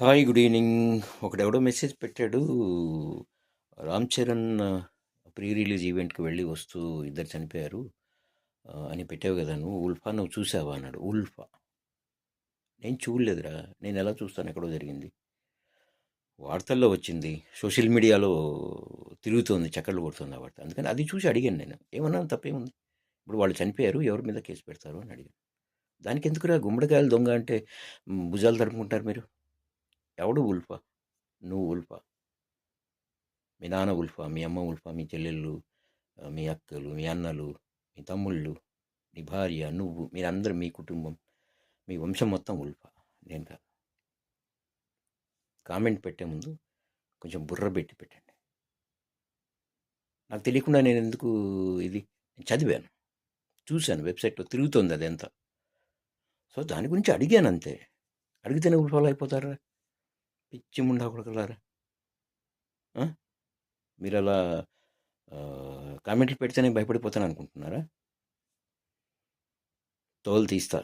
Hi good evening. ఒకడెవడో message పెట్టాడు. Ram Charan pre release ఈవెంట్కి వెళ్ళి వస్తూ ఇద్దరు చనిపోయారు అని పెట్టావు కదా, నువ్వు ఉల్ఫా నువ్వు చూసావా అన్నాడు. ఉల్ఫా నేను చూడలేదురా. నేను ఎలా చూస్తాను, ఎక్కడో జరిగింది, వార్తల్లో వచ్చింది, సోషల్ మీడియాలో తిరుగుతోంది, చక్కర్లు కొడుతుంది ఆ వార్త. అందుకని అది చూసి అడిగాను, నేను ఏమన్నాను, తప్పేముంది. ఇప్పుడు వాళ్ళు చనిపోయారు, ఎవరి మీద కేసు పెడతారు అని అడిగాను. దానికి ఎందుకురా గుమ్మడికాయలు దొంగ అంటే భుజాలు తడుపుకుంటారు మీరు. ఎవడు ఉల్ఫా? నువ్వు ఉల్ఫా, మీ నాన్న ఉల్ఫా, మీ అమ్మ ఉల్ఫా, మీ చెల్లెళ్ళు, మీ అక్కలు, మీ అన్నలు, మీ తమ్ముళ్ళు, నీ భార్య, నువ్వు, మీరందరూ, మీ కుటుంబం, మీ వంశం మొత్తం ఉల్ఫా. నేను కాదు. కామెంట్ పెట్టే ముందు కొంచెం బుర్ర పెట్టి పెట్టండి. నాకు తెలియకుండా నేను ఎందుకు ఇది చదివాను, చూశాను, వెబ్సైట్లో తిరుగుతుంది అది ఎంత. సో దాని గురించి అడిగాను అంతే. అడిగితేనే ఉల్ఫాలో అయిపోతారా? పిచ్చి ముండా కొడకలారా. మీరు అలా కామెంట్లు పెడితేనే భయపడిపోతాను అనుకుంటున్నారా? తోలు తీస్తా.